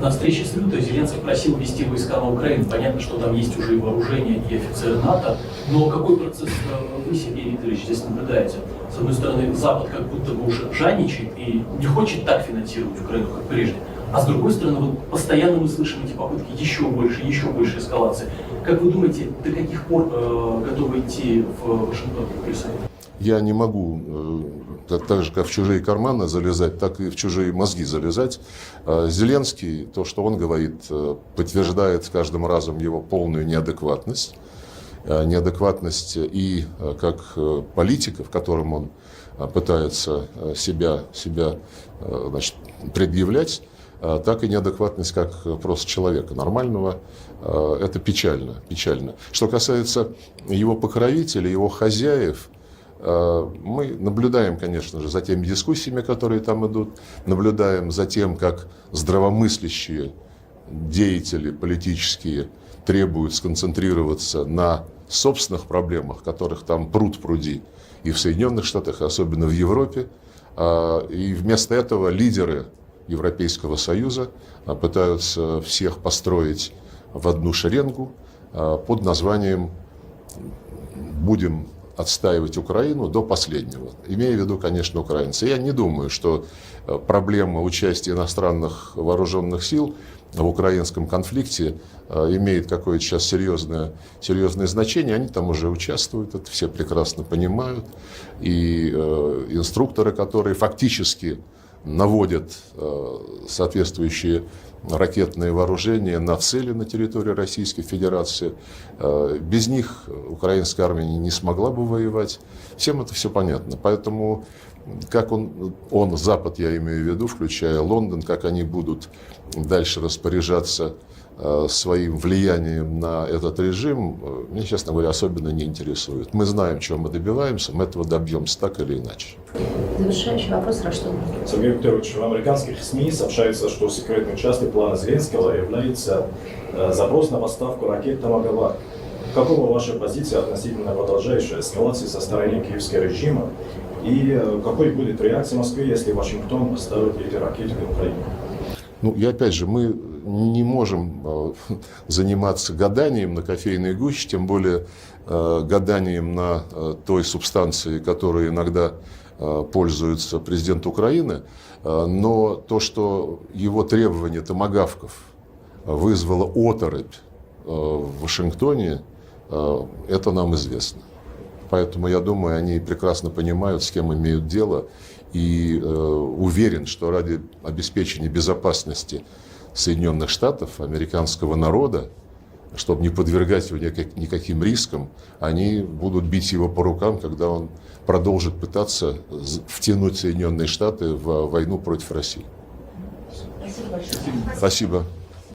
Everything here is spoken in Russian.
На встрече с Рютой Зеленский просил ввести войска на Украину. Понятно, что там есть уже и вооружение, и офицеры НАТО. Но какой процесс вы, Сергей Викторович, здесь наблюдаете? С одной стороны, Запад как будто бы уже жадничает и не хочет так финансировать Украину, как прежде. А с другой стороны, вот постоянно мы слышим эти попытки еще больше эскалации. Как вы думаете, до каких пор готовы идти в Вашингтон и Брюссель? Я не могу так же, как в чужие карманы залезать, так и в чужие мозги залезать. Зеленский, то, что он говорит, подтверждает с каждым разом его полную неадекватность. Неадекватность и как политика, в котором он пытается себя значит, предъявлять, так и неадекватность как просто человека нормального. Это печально. Что касается его покровителей, его хозяев, мы наблюдаем, конечно же, за теми дискуссиями, которые там идут, наблюдаем за тем, как здравомыслящие деятели политические требуют сконцентрироваться на собственных проблемах, которых там пруд-пруди и в Соединенных Штатах, особенно в Европе. И вместо этого лидеры Европейского Союза пытаются всех построить в одну шеренгу под названием «Будем отстаивать Украину до последнего», имея в виду, конечно, украинцы. Я не думаю, что проблема участия иностранных вооруженных сил в украинском конфликте имеет какое-то сейчас серьезное значение. Они там уже участвуют, это все прекрасно понимают. И инструкторы, которые фактически наводят соответствующие ракетные вооружения на цели на территории Российской Федерации. Без них украинская армия не смогла бы воевать. Всем это все понятно. Поэтому как он, Запад, я имею в виду, включая Лондон, как они будут дальше распоряжаться своим влиянием на этот режим, меня, честно говоря, особенно не интересует. Мы знаем, чего мы добиваемся, мы этого добьемся так или иначе. Завершающий вопрос, Раштон. Сергей Викторович, в американских СМИ сообщается, что секретной частью плана Зеленского является запрос на поставку ракет «Томагавк». Какова ваша позиция относительно продолжающей эскалации со стороны киевского режима? И какой будет реакция Москвы, если Вашингтон поставит эти ракеты на Украину? И опять же, мы не можем заниматься гаданием на кофейной гуще, тем более гаданием на той субстанции, которой иногда пользуется президент Украины. Но то, что его требование томагавков вызвало оторопь в Вашингтоне, это нам известно. Поэтому, я думаю, они прекрасно понимают, с кем имеют дело, и уверен, что ради обеспечения безопасности Соединенных Штатов, американского народа, чтобы не подвергать его никаким рискам, они будут бить его по рукам, когда он продолжит пытаться втянуть Соединенные Штаты в войну против России. Спасибо большое. Спасибо.